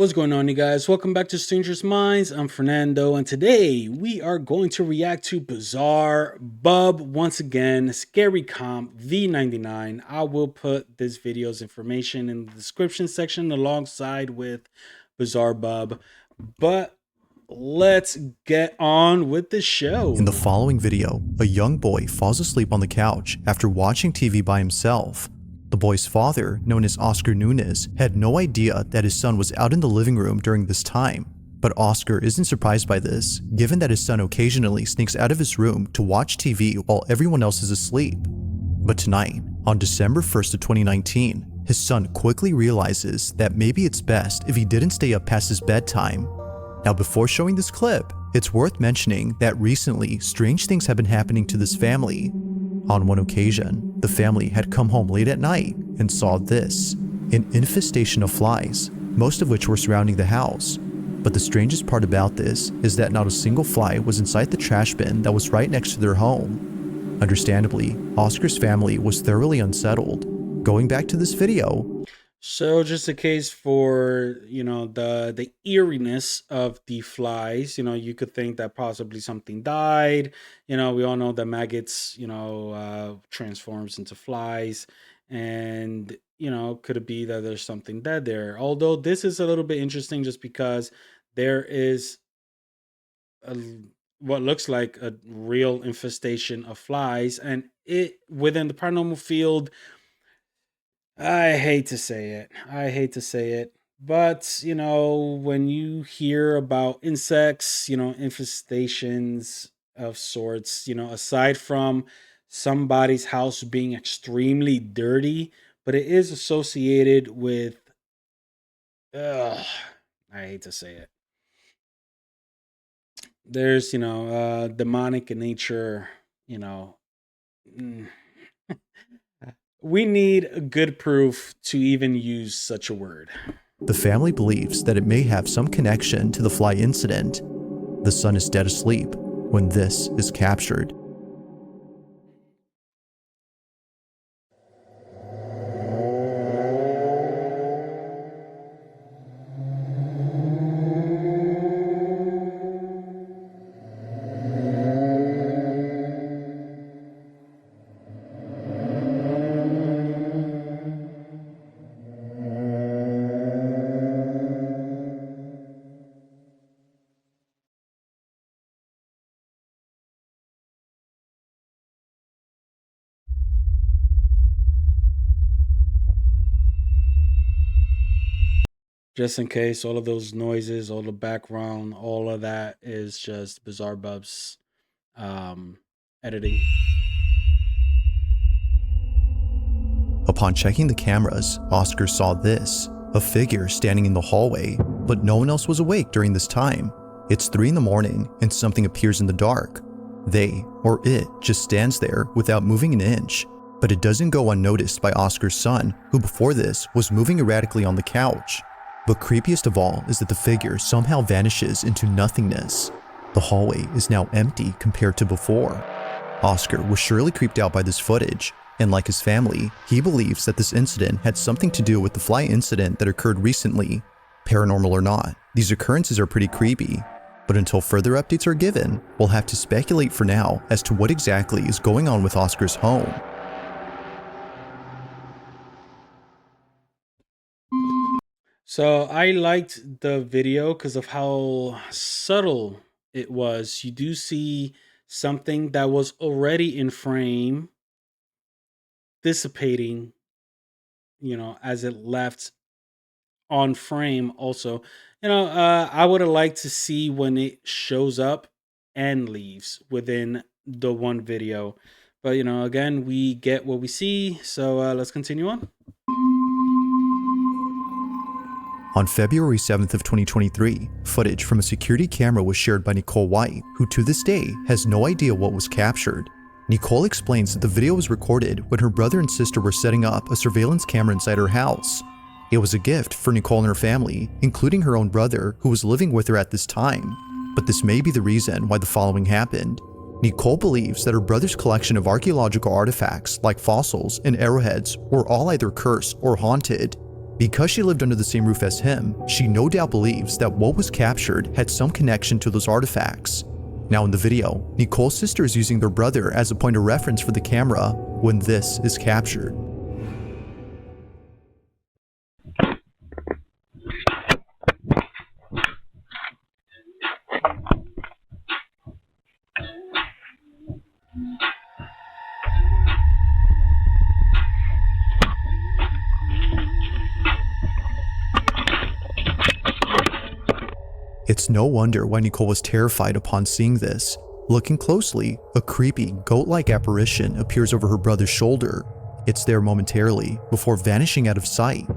What's going on, you guys? Welcome back to Strangers Mindz. I'm Fernando, and today we are going to react to Bizarre Bub once again, Scary Comp V99. I will put this video's information in the description section alongside with Bizarre Bub, but let's get on with the show. In the following video, a young boy falls asleep on the couch after watching TV by himself. The boy's father, known as Oscar Nunez, had no idea that his son was out in the living room during this time. But Oscar isn't surprised by this, given that his son occasionally sneaks out of his room to watch TV while everyone else is asleep. But tonight, on December 1st of 2019, his son quickly realizes that maybe it's best if he didn't stay up past his bedtime. Now, before showing this clip, it's worth mentioning that recently strange things have been happening to this family. On one occasion, the family had come home late at night and saw this, an infestation of flies, most of which were surrounding the house. But the strangest part about this is that not a single fly was inside the trash bin that was right next to their home. Understandably, Oscar's family was thoroughly unsettled. Going back to this video, So just a case for, the eeriness of the flies, you could think that possibly something died. We all know that maggots, transforms into flies, and, could it be that there's something dead there? Although this is a little bit interesting just because there is a, what looks like a real infestation of flies, and it within the paranormal field. I hate to say it. But, when you hear about insects, infestations of sorts, aside from somebody's house being extremely dirty, but it is associated with, ugh, I hate to say it. There's, demonic in nature, mm, we need good proof to even use such a word. the family believes that it may have some connection to the fly incident. The son is dead asleep when this is captured. Just in case, all of those noises, all the background, all of that is just Bizarre Bub's um, editing. Upon checking the cameras, Oscar saw this, a figure standing in the hallway, but no one else was awake during this time. It's 3 in the morning and something appears in the dark. They, or it, just stands there without moving an inch, but it doesn't go unnoticed by Oscar's son, who before this was moving erratically on the couch. But creepiest of all is that the figure somehow vanishes into nothingness. The hallway is now empty compared to before. Oscar was surely creeped out by this footage, and like his family, he believes that this incident had something to do with the fly incident that occurred recently. Paranormal or not, these occurrences are pretty creepy, but until further updates are given, we'll have to speculate for now as to what exactly is going on with Oscar's home. So I liked the video because of how subtle it was. You do see something that was already in frame dissipating, as it left on frame also. I would have liked to see when it shows up and leaves within the one video. But, again, we get what we see. So let's continue on. On February 7th of 2023, footage from a security camera was shared by Nicole White, who to this day has no idea what was captured. Nicole explains that the video was recorded when her brother and sister were setting up a surveillance camera inside her house. It was a gift for Nicole and her family, including her own brother, who was living with her at this time. But this may be the reason why the following happened. Nicole believes that her brother's collection of archaeological artifacts like fossils and arrowheads were all either cursed or haunted. Because she lived under the same roof as him, she no doubt believes that what was captured had some connection to those artifacts. Now in the video, Nicole's sister is using their brother as a point of reference for the camera when this is captured. It's no wonder why Nicole was terrified upon seeing this. Looking closely, a creepy, goat-like apparition appears over her brother's shoulder. It's there momentarily, before vanishing out of sight.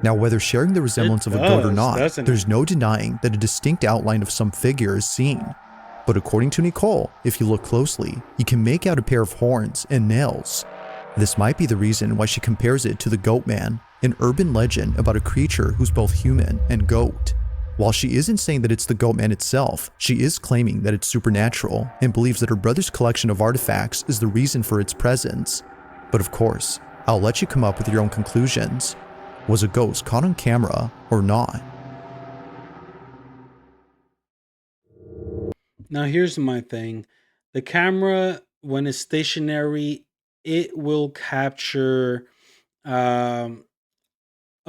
Now, whether sharing the resemblance of a goat or not, there's no denying that a distinct outline of some figure is seen. But according to Nicole, if you look closely, you can make out a pair of horns and nails. This might be the reason why she compares it to the Goat Man, an urban legend about a creature who's both human and goat. While she isn't saying that it's the Goat Man itself, she is claiming that it's supernatural and believes that her brother's collection of artifacts is the reason for its presence. But of course, I'll let you come up with your own conclusions. Was a ghost caught on camera or not? Now here's my thing. The camera, when it's stationary, it will capture a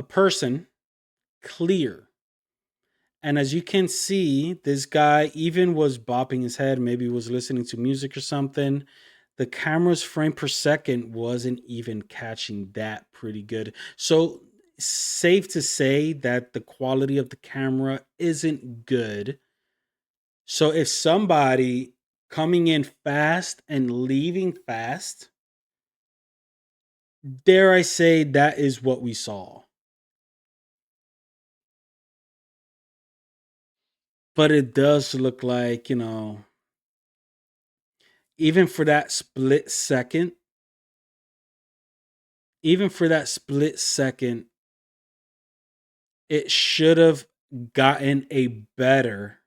person clear. And as you can see, this guy even was bopping his head, maybe was listening to music or something. The camera's frame per second wasn't even catching that pretty good. So safe to say that the quality of the camera isn't good. So if somebody coming in fast and leaving fast, dare I say that is what we saw. But it does look like, even for that split second, it should have gotten a better.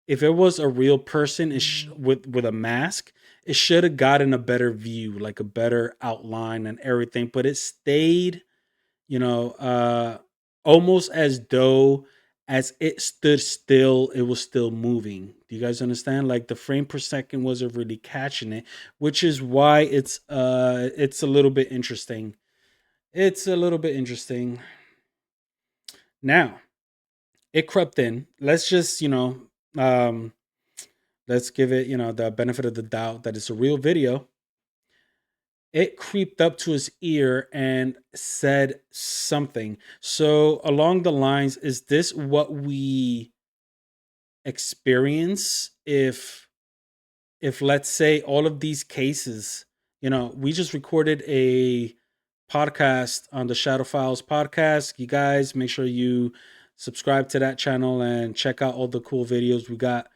If it was a real person with a mask, it should have gotten a better view, like a better outline and everything. But it stayed, almost as though as it stood still, it was still moving. Do you guys understand? Like the frame per second wasn't really catching it, which is why it's a little bit interesting. It's a little bit interesting. Now, it crept in. Let's just, let's give it, the benefit of the doubt that it's a real video. It creeped up to his ear and said something. So along the lines, is this what we experience if let's say all of these cases, we just recorded a podcast on the Shadow Files podcast. You guys make sure you subscribe to that channel and check out all the cool videos we got.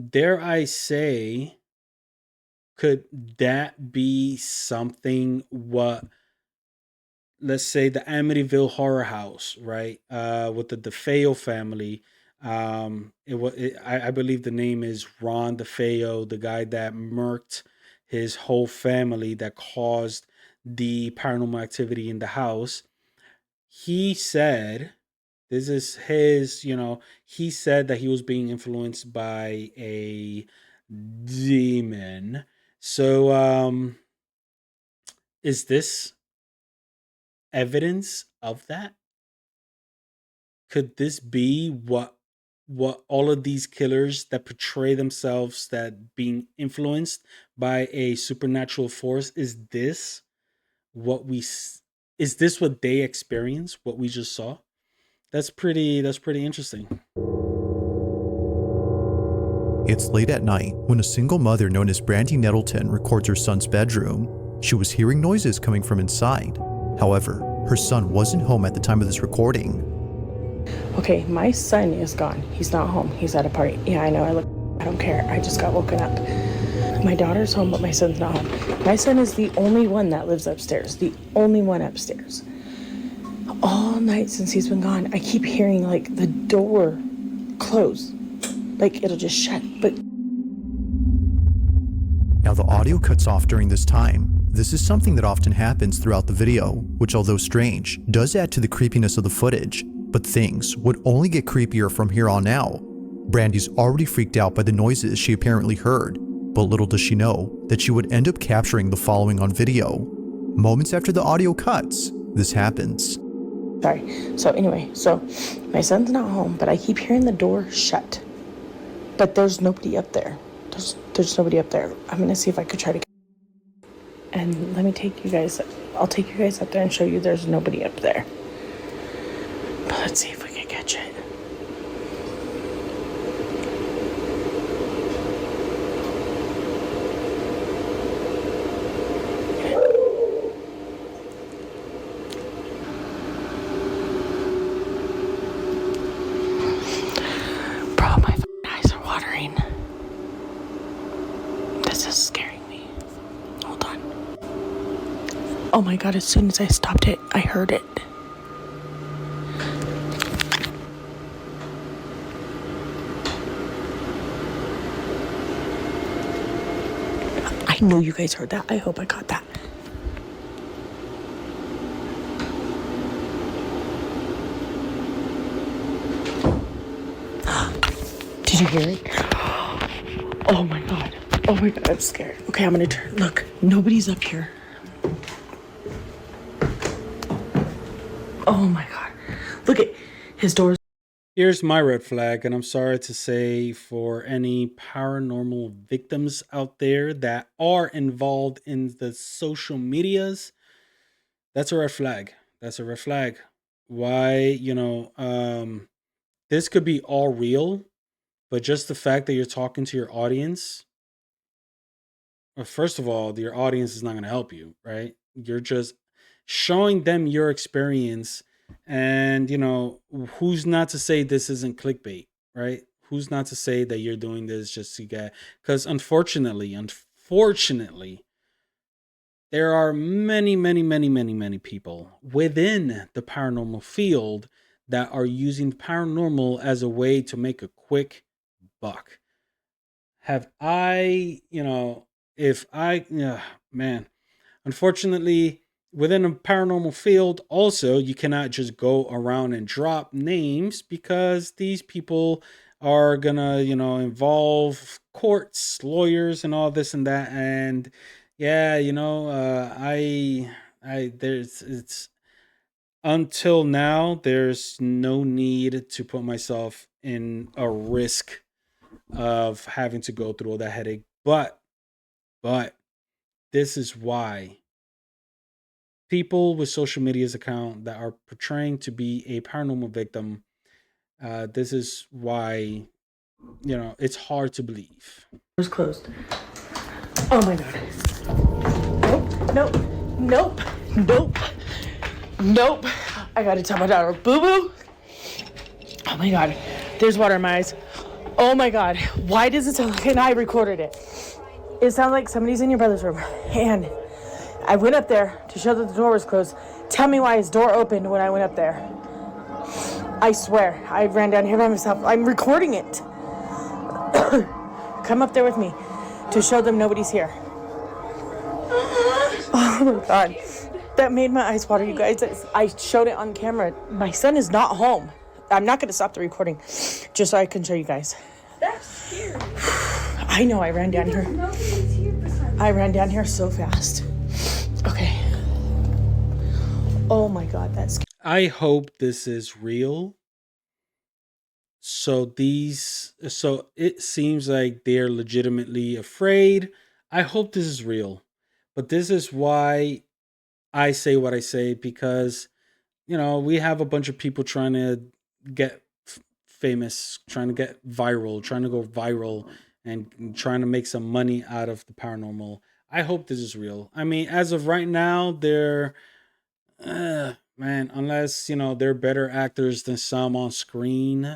Dare I say, could that be something what, let's say, the Amityville Horror House, right? With the DeFeo family. I believe the name is Ron DeFeo, the guy that murked his whole family, that caused the paranormal activity in the house. He said, this is his, he said that he was being influenced by a demon. So, is this evidence of that? Could this be what all of these killers that portray themselves that being influenced by a supernatural force, is this what they experience, what we just saw? That's pretty interesting. It's late at night when a single mother known as Brandy Nettleton records her son's bedroom. She was hearing noises coming from inside. However, her son wasn't home at the time of this recording. Okay, my son is gone. He's not home. He's at a party. Yeah, I know. I don't care. I just got woken up. My daughter's home, but my son's not home. My son is the only one that lives upstairs. The only one upstairs. All night since he's been gone, I keep hearing like the door close. Like it'll just shut, but... Now the audio cuts off during this time. This is something that often happens throughout the video, which although strange, does add to the creepiness of the footage, but things would only get creepier from here on out. Brandy's already freaked out by the noises she apparently heard, but little does she know that she would end up capturing the following on video. Moments after the audio cuts, this happens. Sorry. So anyway, my son's not home, but I keep hearing the door shut. But there's nobody up there. There's nobody up there. I'm gonna see if I could try to. And let me take you guys. I'll take you guys up there and show you there's nobody up there. But let's see if we can catch it. Bro, my eyes are watering. This is scaring me. Hold on. Oh my god, as soon as I stopped it, I heard it. I know you guys heard that. I hope I caught that. Did you hear it? Oh my god. Oh my god, I'm scared. Okay, I'm gonna turn. Look, nobody's up here. Oh my god. Look at his doors. Here's my red flag, and I'm sorry to say for any paranormal victims out there that are involved in the social medias, that's a red flag. That's a red flag. Why, this could be all real, but just the fact that you're talking to your audience, well, first of all, your audience is not going to help you, right? You're just showing them your experience. And, who's not to say this isn't clickbait, right? Who's not to say that you're doing this just to get, because unfortunately, there are many people within the paranormal field that are using paranormal as a way to make a quick buck. Unfortunately, within a paranormal field, also, you cannot just go around and drop names because these people are gonna, involve courts, lawyers, and all this and that. And yeah, it's until now, there's no need to put myself in a risk of having to go through all that headache. But this is why people with social media's account that are portraying to be a paranormal victim, this is why, it's hard to believe. Doors closed. Oh my god. Nope. I gotta tell my daughter, boo-boo. Oh my god. There's water in my eyes. Oh my god. Why does it sound like, and I recorded it. It sounds like somebody's in your brother's room. And I went up there to show that the door was closed. Tell me why his door opened when I went up there. I swear, I ran down here by myself. I'm recording it. Come up there with me to show them nobody's here. Oh my god. That made my eyes water, you guys. I showed it on camera. My son is not home. I'm not going to stop the recording just so I can show you guys. That's scary. I know, I ran down here. I ran down here so fast. Okay. Oh my god, that's scary. I hope this is real. So it seems like they're legitimately afraid. I hope this is real. But this is why I say what I say, because, we have a bunch of people trying to get famous, trying to get viral, trying to go viral, and trying to make some money out of the paranormal. I hope this is real. I mean, as of right now, they're, unless, they're better actors than some on screen.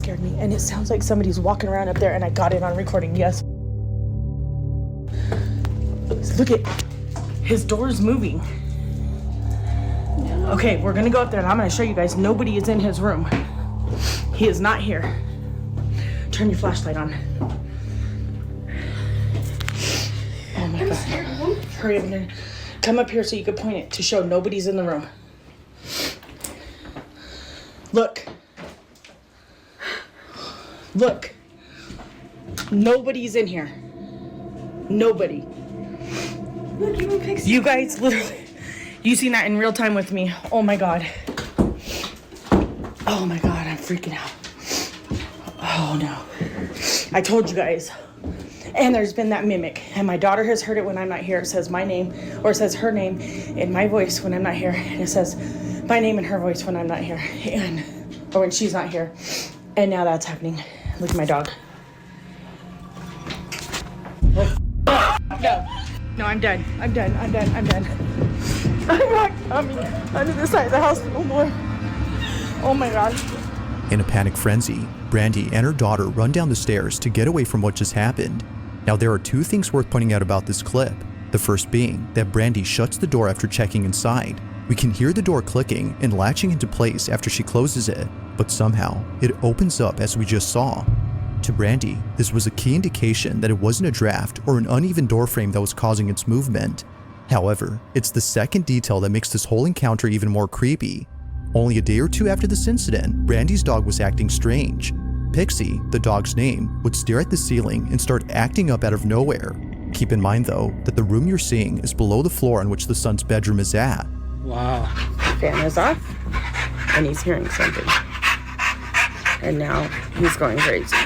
Scared me, and it sounds like somebody's walking around up there, and I got it on recording, yes. Look at, his door's moving. Okay, we're gonna go up there, and I'm gonna show you guys, nobody is in his room. He is not here. Turn your flashlight on. Oh my god. Hurry up and come up here so you can point it to show nobody's in the room. Look. Look. Nobody's in here. Nobody. Look, even Pixie. You guys literally, you seen that in real time with me. Oh my God. Oh my God, I'm freaking out. Oh no. I told you guys. And there's been that mimic. And my daughter has heard it when I'm not here. It says my name, or it says her name in my voice when I'm not here. And it says my name in her voice when I'm not here. Or when she's not here. And now that's happening. Look at my dog. Oh, no. No, I'm done. I'm done. I'm done. I'm done. I'm not coming under the side of the house no more. Oh my God. In a panic frenzy, Brandy and her daughter run down the stairs to get away from what just happened. Now, there are two things worth pointing out about this clip. The first being that Brandy shuts the door after checking inside. We can hear the door clicking and latching into place after she closes it, but somehow it opens up as we just saw. To Brandy, this was a key indication that it wasn't a draft or an uneven door frame that was causing its movement. However, it's the second detail that makes this whole encounter even more creepy. Only a day or two after this incident, Brandy's dog was acting strange. Pixie, the dog's name, would stare at the ceiling and start acting up out of nowhere. Keep in mind though, that the room you're seeing is below the floor on which the son's bedroom is at. Wow. Fan is off, and he's hearing something. And now he's going crazy.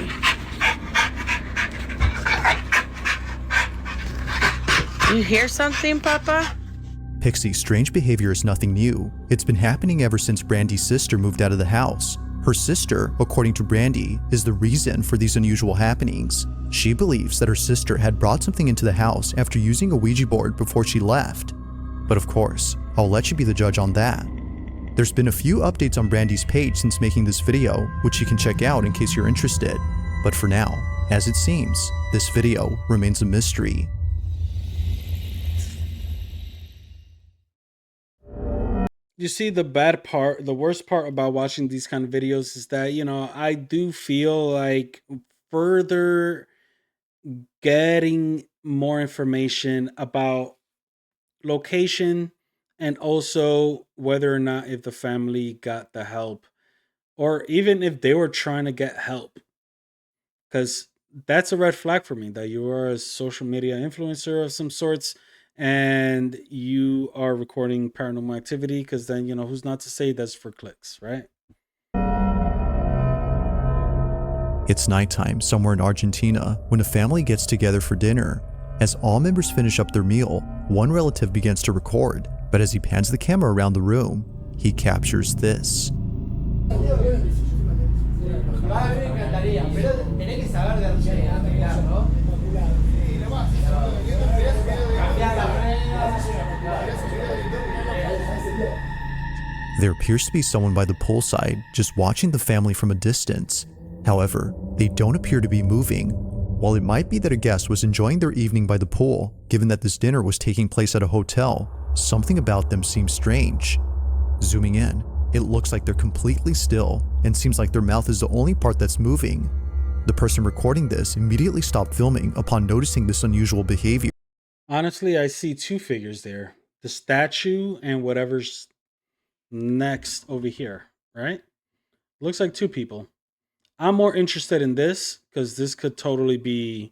You hear something, Papa? Pixie's strange behavior is nothing new. It's been happening ever since Brandy's sister moved out of the house. Her sister, according to Brandy, is the reason for these unusual happenings. She believes that her sister had brought something into the house after using a Ouija board before she left. But of course, I'll let you be the judge on that. There's been a few updates on Brandy's page since making this video, which you can check out in case you're interested. But for now, as it seems, this video remains a mystery. You see, the bad part, the worst part about watching these kind of videos is that, I do feel like further getting more information about location and also whether or not if the family got the help or even if they were trying to get help. Because that's a red flag for me that you are a social media influencer of some sorts and you are recording paranormal activity, because then who's not to say that's for clicks, right? It's nighttime somewhere in Argentina when a family gets together for dinner. As all members finish up their meal, one relative begins to record, but as he pans the camera around the room, he captures this. There appears to be someone by the poolside just watching the family from a distance. However, they don't appear to be moving. While it might be that a guest was enjoying their evening by the pool, given that this dinner was taking place at a hotel, something about them seems strange. Zooming in, it looks like they're completely still and seems like their mouth is the only part that's moving. The person recording this immediately stopped filming upon noticing this unusual behavior. Honestly, I see two figures there. The statue and whatever's next over here, right? Looks like two people. I'm more interested in this because this could totally be,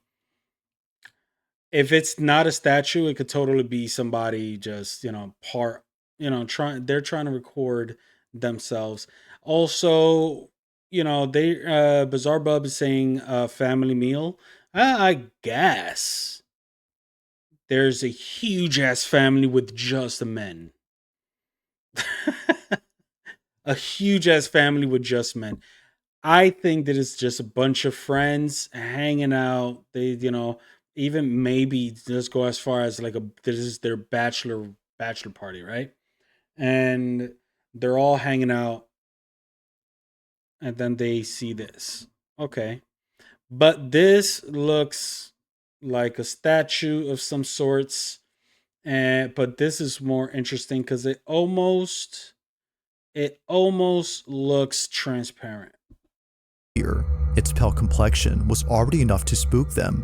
if it's not a statue, it could totally be somebody just, they're trying to record themselves. Also, Bizarre Bub is saying family meal. I guess there's a huge ass family with just the men. A huge ass family with just men. I think that it's just a bunch of friends hanging out. They, even maybe just go as far as like this is their bachelor party, right? And they're all hanging out, and then they see this. Okay, but this looks like a statue of some sorts, but this is more interesting because it almost looks transparent. Its pale complexion was already enough to spook them.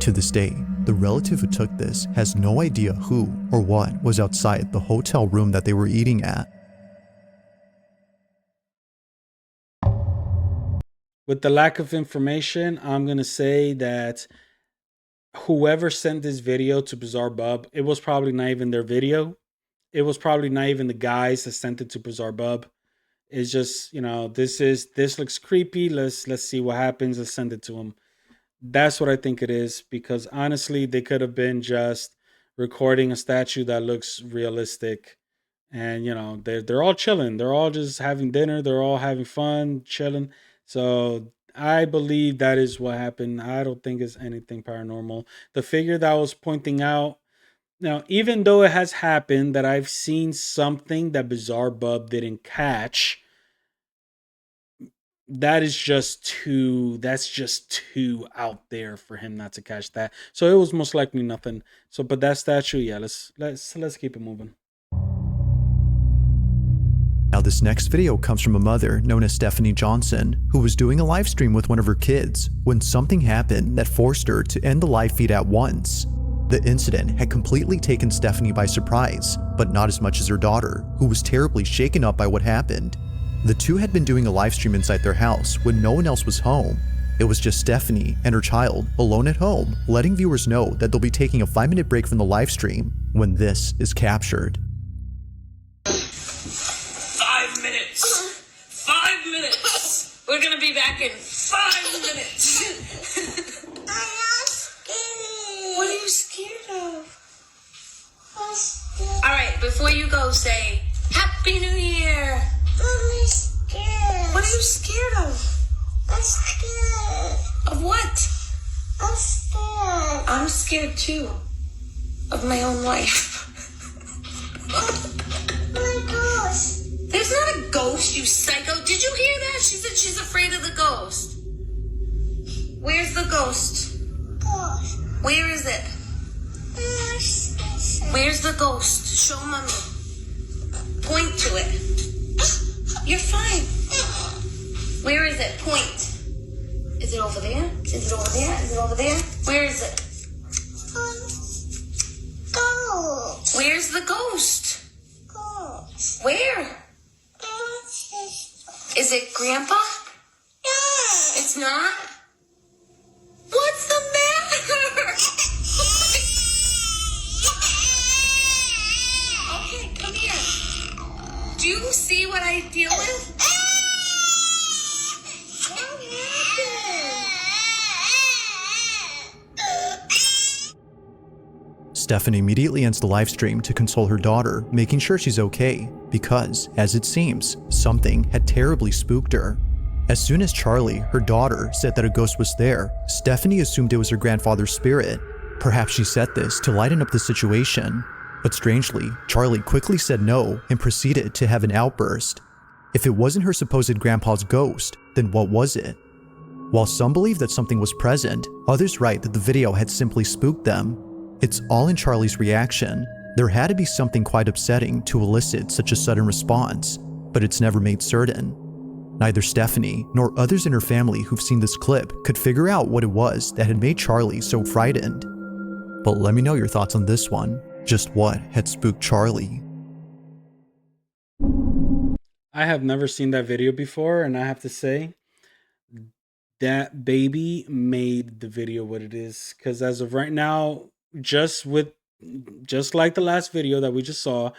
To this day, the relative who took this has no idea who or what was outside the hotel room that they were eating at. With the lack of information, I'm going to say that whoever sent this video to Bizarre Bub, it was probably not even their video. It was probably not even the guys that sent it to Bizarre Bub. It's just, this looks creepy. Let's see what happens. Let's send it to them. That's what I think it is, because honestly, they could have been just recording a statue that looks realistic, and they're all chilling. They're all just having dinner. They're all having fun, chilling. So I believe that is what happened. I don't think it's anything paranormal. The figure that I was pointing out, now, even though it has happened that I've seen something that Bizarre Bub didn't catch, that's just too out there for him not to catch that. So it was most likely nothing. So, but that statue, yeah, let's keep it moving. Now this next video comes from a mother known as Stephanie Johnson, who was doing a live stream with one of her kids when something happened that forced her to end the live feed at once. The incident had completely taken Stephanie by surprise, but not as much as her daughter, who was terribly shaken up by what happened. The two had been doing a live stream inside their house when no one else was home. It was just Stephanie and her child alone at home, letting viewers know that they'll be taking a 5-minute break from the live stream when this is captured. 5 minutes! 5 minutes! We're gonna be back in 5 minutes! I'm not scared. What are you scared of? I'm scared. Alright, before you go, say, Happy New Year! I'm scared. What are you scared of? I'm scared. Of what? I'm scared. I'm scared too. Of my own life. My gosh. There's not a ghost, you psycho. Did you hear that? She said she's afraid of the ghost. Where's the ghost? Gosh. Where is it? Where's the ghost? Show mommy. Point to it. You're fine. Where is it? Point. Is it over there? Is it over there? Is it over there? Where is it? Gosh. Where's the ghost? Gosh. Where? Is it Grandpa? Yeah. It's not? What's the matter? Okay, come here. Do you see what I deal with? What happened? Stephanie immediately ends the live stream to console her daughter, making sure she's okay, because, as it seems, something had terribly spooked her. As soon as Charlie, her daughter, said that a ghost was there, Stephanie assumed it was her grandfather's spirit. Perhaps she said this to lighten up the situation. But strangely, Charlie quickly said no and proceeded to have an outburst. If it wasn't her supposed grandpa's ghost, then what was it? While some believe that something was present, others write that the video had simply spooked them. It's all in Charlie's reaction. There had to be something quite upsetting to elicit such a sudden response, but it's never made certain. Neither Stephanie nor others in her family who've seen this clip could figure out what it was that had made Charlie so frightened. But let me know your thoughts on this one. Just what had spooked Charlie? I have never seen that video before, and I have to say, that baby made the video what it is. Because as of right now, just like the last video that we just saw,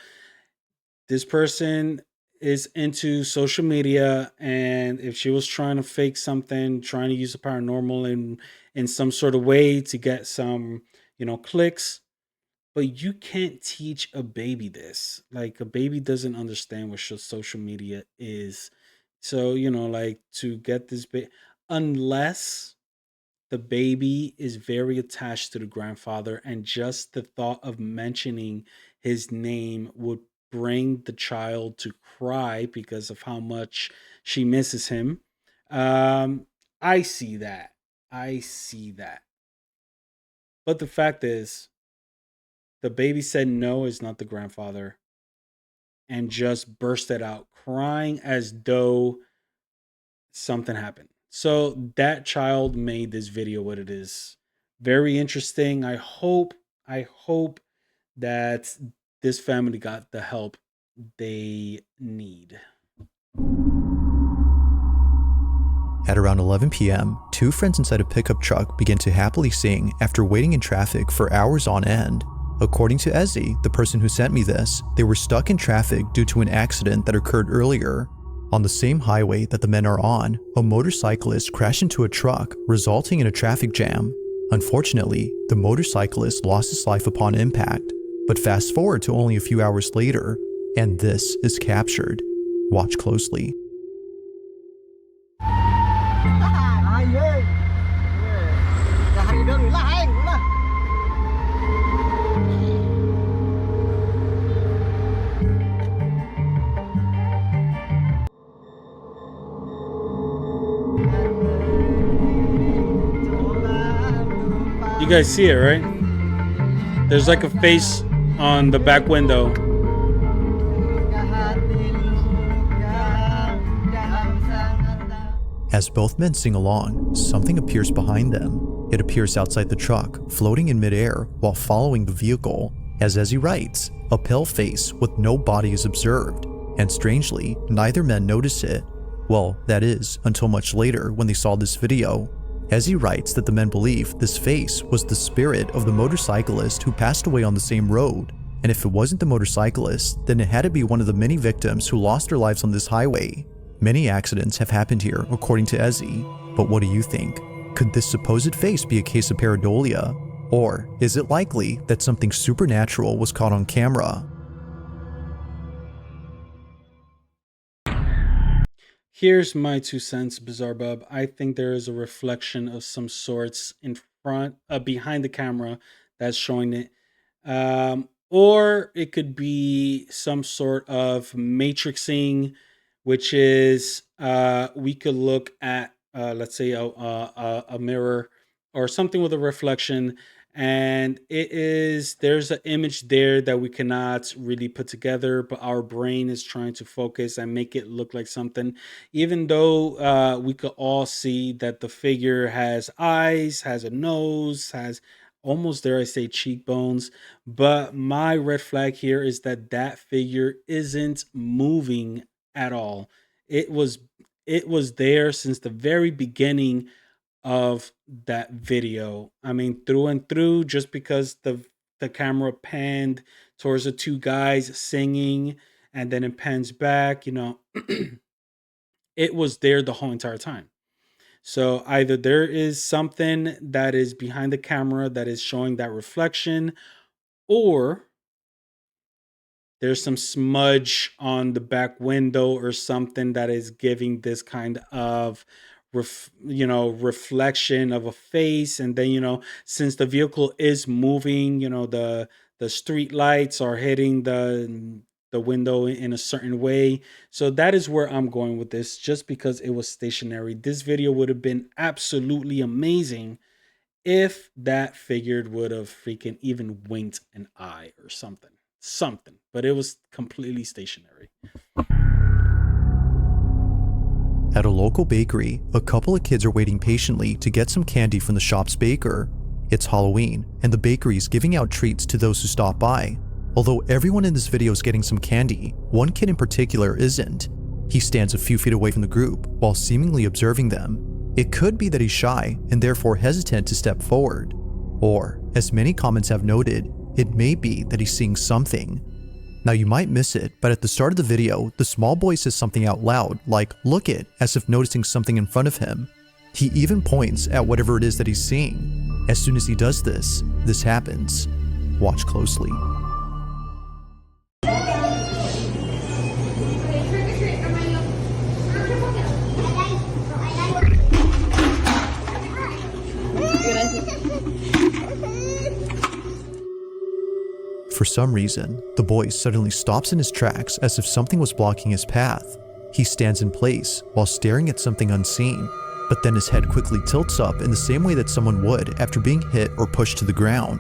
this person is into social media, and if she was trying to fake something, trying to use the paranormal in some sort of way to get some, clicks, but you can't teach a baby this. Like, a baby doesn't understand what social media is. So, like, to get this unless the baby is very attached to the grandfather, and just the thought of mentioning his name would bring the child to cry because of how much she misses him. I see that. But the fact is, the baby said no is not the grandfather, and just bursted out crying as though something happened. So that child made this video what it is. Very interesting. I hope that this family got the help they need. At around 11 p.m., two friends inside a pickup truck begin to happily sing after waiting in traffic for hours on end. According to Ezzy, the person who sent me this, they were stuck in traffic due to an accident that occurred earlier. On the same highway that the men are on, a motorcyclist crashed into a truck, resulting in a traffic jam. Unfortunately, the motorcyclist lost his life upon impact, but fast forward to only a few hours later, and this is captured. Watch closely. You guys see it, right? There's like a face on the back window. As both men sing along, something appears behind them. It appears outside the truck, floating in midair while following the vehicle. As Ezzy writes, a pale face with no body is observed, and strangely, neither man notice it. Well, that is, until much later when they saw this video. Ezzy writes that the men believe this face was the spirit of the motorcyclist who passed away on the same road, and if it wasn't the motorcyclist, then it had to be one of the many victims who lost their lives on this highway. Many accidents have happened here, according to Ezzy, but what do you think? Could this supposed face be a case of pareidolia? Or is it likely that something supernatural was caught on camera? Here's my 2 cents, Bizarre Bub. I think there is a reflection of some sorts in front, behind the camera that's showing it. Or it could be some sort of matrixing, which is we could look at, let's say, a mirror or something with a reflection, and there's an image there that we cannot really put together, but our brain is trying to focus and make it look like something, even though we could all see that the figure has eyes, has a nose, has almost, dare I say, cheekbones. But my red flag here is that that figure isn't moving at all. It was there since the very beginning of that video. I mean, through and through, just because the camera panned towards the two guys singing and then it pans back, it was there the whole entire time. So either there is something that is behind the camera that is showing that reflection, or there's some smudge on the back window or something that is giving this kind of reflection of a face. And then, since the vehicle is moving, the street lights are hitting the window in a certain way. So that is where I'm going with this, just because it was stationary. This video would have been absolutely amazing if that figure would have freaking even winked an eye or something, but it was completely stationary. At a local bakery, a couple of kids are waiting patiently to get some candy from the shop's baker. It's Halloween, and the bakery is giving out treats to those who stop by. Although everyone in this video is getting some candy, one kid in particular isn't. He stands a few feet away from the group while seemingly observing them. It could be that he's shy and therefore hesitant to step forward. Or, as many comments have noted, it may be that he's seeing something. Now you might miss it, but at the start of the video, the small boy says something out loud, like "look it," as if noticing something in front of him. He even points at whatever it is that he's seeing. As soon as he does this, this happens. Watch closely. For some reason, the boy suddenly stops in his tracks as if something was blocking his path. He stands in place while staring at something unseen, but then his head quickly tilts up in the same way that someone would after being hit or pushed to the ground.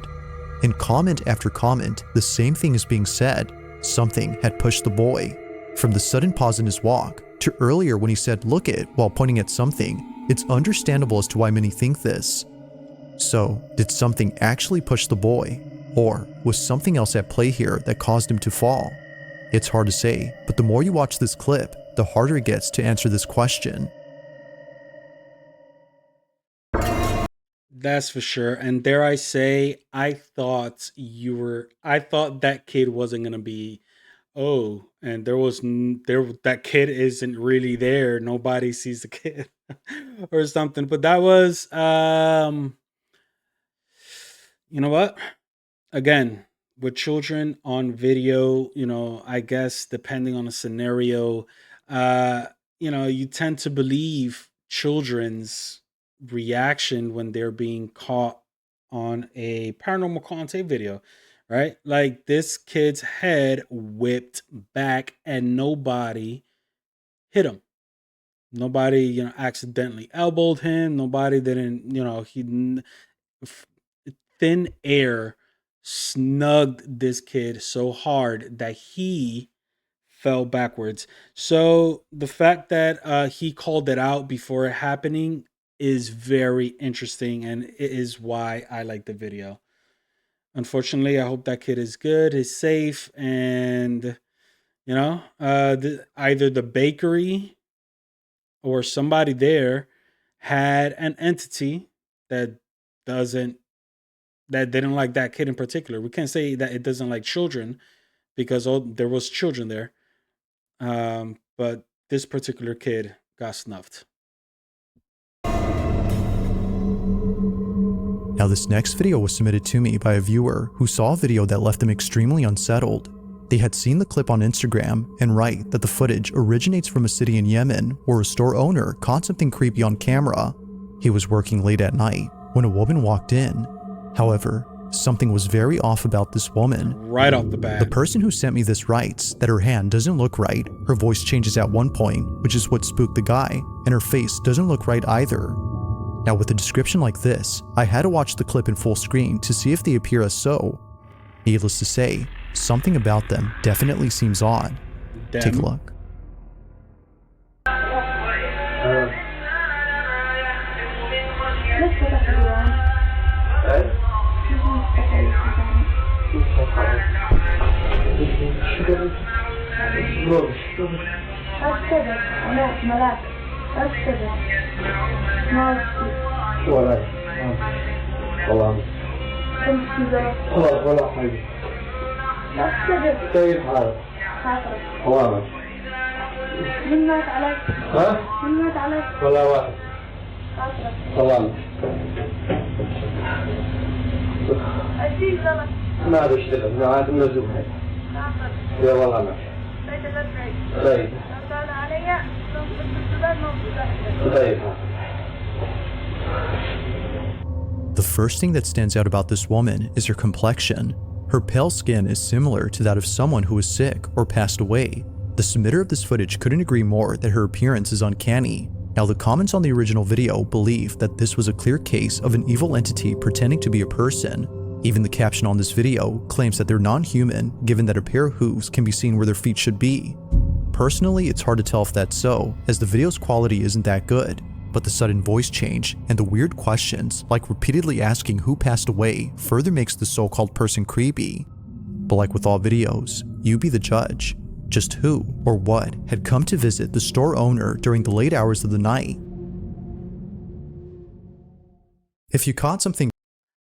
In comment after comment, the same thing is being said. Something had pushed the boy. From the sudden pause in his walk, to earlier when he said "look it" while pointing at something, it's understandable as to why many think this. So, did something actually push the boy? Or was something else at play here that caused him to fall? It's hard to say, but the more you watch this clip, the harder it gets to answer this question. That's for sure. And dare I say, I thought that kid wasn't gonna be. Oh, and that kid isn't really there. Nobody sees the kid or something. But that was you know what? Again, with children on video, I guess depending on the scenario, uh, you tend to believe children's reaction when they're being caught on a paranormal content video, right? Like this kid's head whipped back and nobody hit him. Nobody, accidentally elbowed him. Nobody didn't, f- thin air snugged this kid so hard that he fell backwards. So the fact that he called it out before it happening is very interesting, and it is why I like the video. Unfortunately, I hope that kid is good, is safe, and either the bakery or somebody there had an entity that doesn't that didn't like that kid in particular. We can't say that it doesn't like children because there was children there. But this particular kid got snuffed. Now, this next video was submitted to me by a viewer who saw a video that left them extremely unsettled. They had seen the clip on Instagram and write that the footage originates from a city in Yemen where a store owner caught something creepy on camera. He was working late at night when a woman walked in. However, something was very off about this woman. Right off the bat. The person who sent me this writes that her hand doesn't look right, her voice changes at one point, which is what spooked the guy, and her face doesn't look right either. Now, with a description like this, I had to watch the clip in full screen to see if they appear as so. Needless to say, something about them definitely seems odd. Take a look. ولا حاجة كيف حالك؟ حوامك من مات عليك؟ ها؟ من مات عليك؟ ولا واحد حوامك ما هذا اشتغل ما عاد منزل هاي يا والله ما طيب طيب The first thing that stands out about this woman is her complexion. Her pale skin is similar to that of someone who is sick or passed away. The submitter of this footage couldn't agree more that her appearance is uncanny. Now, the comments on the original video believe that this was a clear case of an evil entity pretending to be a person. Even the caption on this video claims that they're non-human, given that a pair of hooves can be seen where their feet should be. Personally, it's hard to tell if that's so, as the video's quality isn't that good. But the sudden voice change and the weird questions, like repeatedly asking who passed away, further makes the so-called person creepy. But like with all videos, you be the judge. Just who or what had come to visit the store owner during the late hours of the night? If you caught something,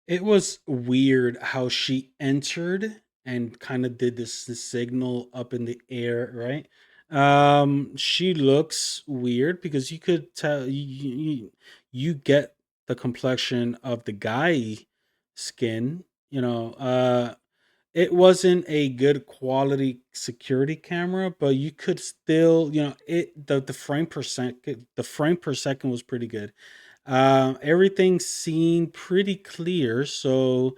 It was weird how she entered and kind of did this signal up in the air, right? She looks weird because you could tell you get the complexion of the guy skin, it wasn't a good quality security camera, but you could still, the frame per second was pretty good. Everything seemed pretty clear. So,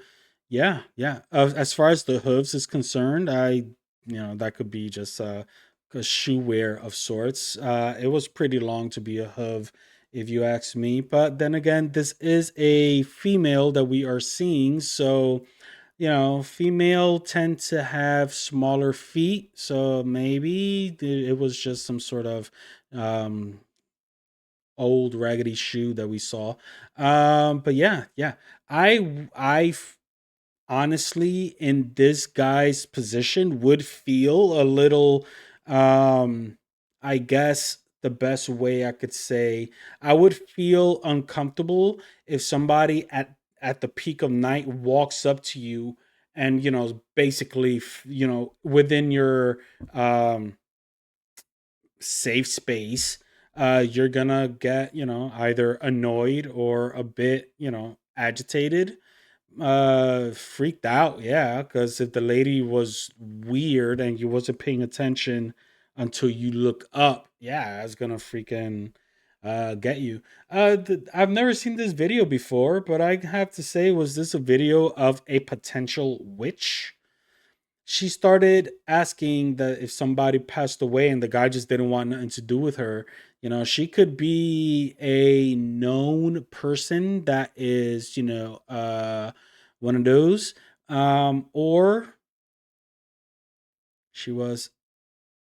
yeah, yeah. As far as the hooves is concerned, that could be just a shoe wear of sorts. It was pretty long to be a hoof, if you ask me. But then again, this is a female that we are seeing, so female tend to have smaller feet, so maybe it was just some sort of old raggedy shoe that we saw. But yeah, yeah, I honestly, in this guy's position, would feel a little, um I guess the best way I could say, I would feel uncomfortable if somebody at the peak of night walks up to you and, basically, within your um safe space, you're gonna get, either annoyed or a bit, agitated, freaked out. Yeah, because if the lady was weird and you wasn't paying attention until you look up, yeah, it's gonna freaking get you. I've never seen this video before, but I have to say, was this a video of a potential witch? She started asking that if somebody passed away and the guy just didn't want nothing to do with her. She could be a known person that is, one of those, or she was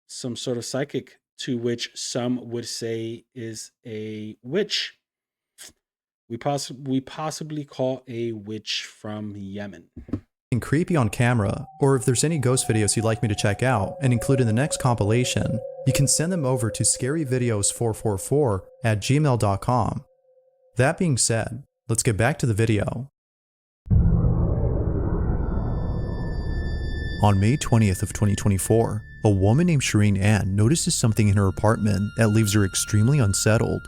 some sort of psychic, to which some would say is a witch. We possibly call a witch from Yemen. Creepy on camera, or if there's any ghost videos you'd like me to check out and include in the next compilation, you can send them over to scaryvideos444@gmail.com. That being said, let's get back to the video. On May 20th of 2024, a woman named Shireen Ann notices something in her apartment that leaves her extremely unsettled.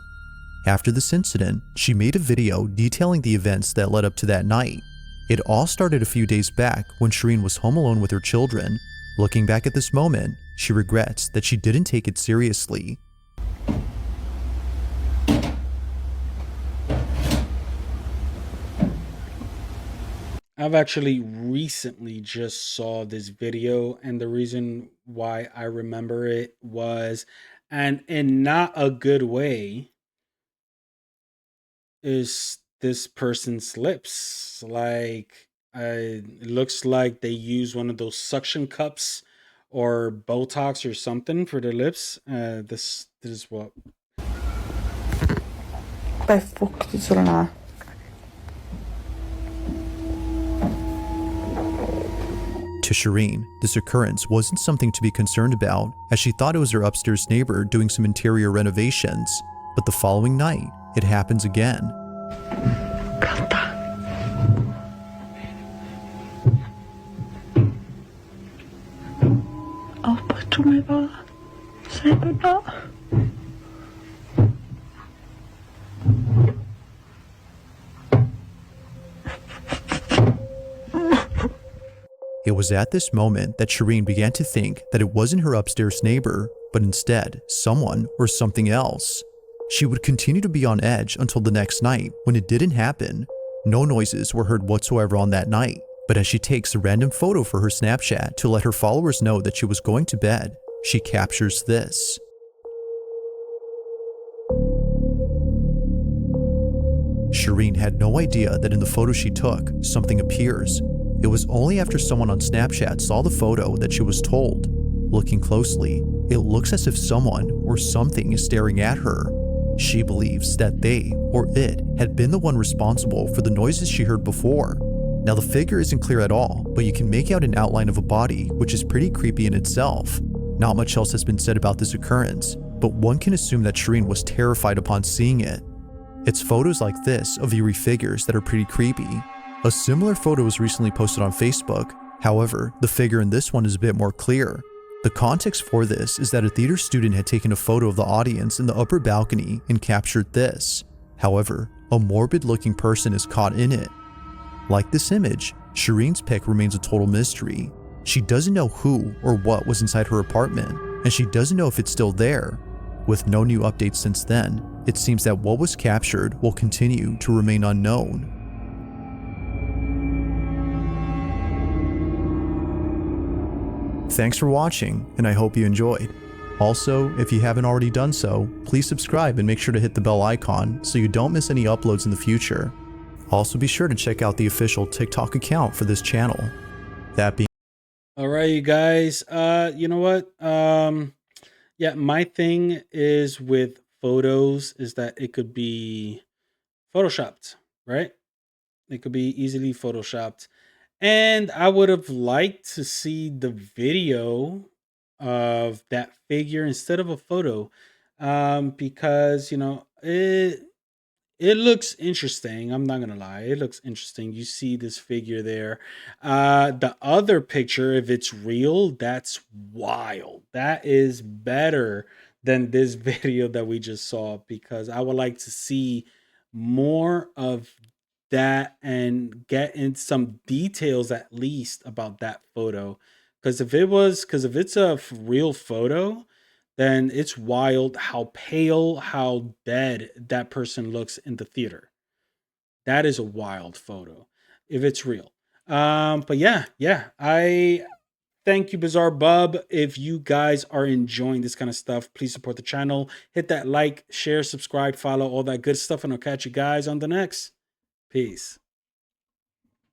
After this incident, she made a video detailing the events that led up to that night. It all started a few days back when Shireen was home alone with her children. Looking back at this moment, she regrets that she didn't take it seriously. I've actually recently just saw this video, and the reason why I remember it was, and in not a good way, is this person's lips. Like, it looks like they use one of those suction cups or Botox or something for their lips. This is what. To Shireen, this occurrence wasn't something to be concerned about, as she thought it was her upstairs neighbor doing some interior renovations. But the following night, it happens again. It was at this moment that Shireen began to think that it wasn't her upstairs neighbor, but instead someone or something else. She would continue to be on edge until the next night when it didn't happen. No noises were heard whatsoever on that night, but as she takes a random photo for her Snapchat to let her followers know that she was going to bed, she captures this. Shireen had no idea that in the photo she took, something appears. It was only after someone on Snapchat saw the photo that she was told. Looking closely, it looks as if someone or something is staring at her. She believes that they, or it, had been the one responsible for the noises she heard before. Now the figure isn't clear at all, but you can make out an outline of a body, which is pretty creepy in itself. Not much else has been said about this occurrence, but one can assume that Shireen was terrified upon seeing it. It's photos like this of eerie figures that are pretty creepy. A similar photo was recently posted on Facebook. However, the figure in this one is a bit more clear. The context for this is that a theater student had taken a photo of the audience in the upper balcony and captured this. However, a morbid-looking person is caught in it. Like this image, Shireen's pic remains a total mystery. She doesn't know who or what was inside her apartment, and she doesn't know if it's still there. With no new updates since then, it seems that what was captured will continue to remain unknown. Thanks for watching, and I hope you enjoyed. Also, if you haven't already done so, please subscribe and make sure to hit the bell icon so you don't miss any uploads in the future. Also, be sure to check out the official TikTok account for this channel. That being All right, you guys. You know what? Yeah, my thing is with photos is that it could be photoshopped, right? It could be easily photoshopped. And I would have liked to see the video of that figure instead of a photo, because it looks interesting. I'm not gonna lie, it looks interesting. You see this figure there. The other picture, if it's real, that's wild. That is better than this video that we just saw, because I would like to see more of that and get in some details at least about that photo. Because if it's a real photo, then it's wild how pale, how dead that person looks in the theater. That is a wild photo if it's real. But yeah, I thank you, Bizarre Bub. If you guys are enjoying this kind of stuff, please support the channel. Hit that like, share, subscribe, follow, all that good stuff, and I'll catch you guys on the next. Peace.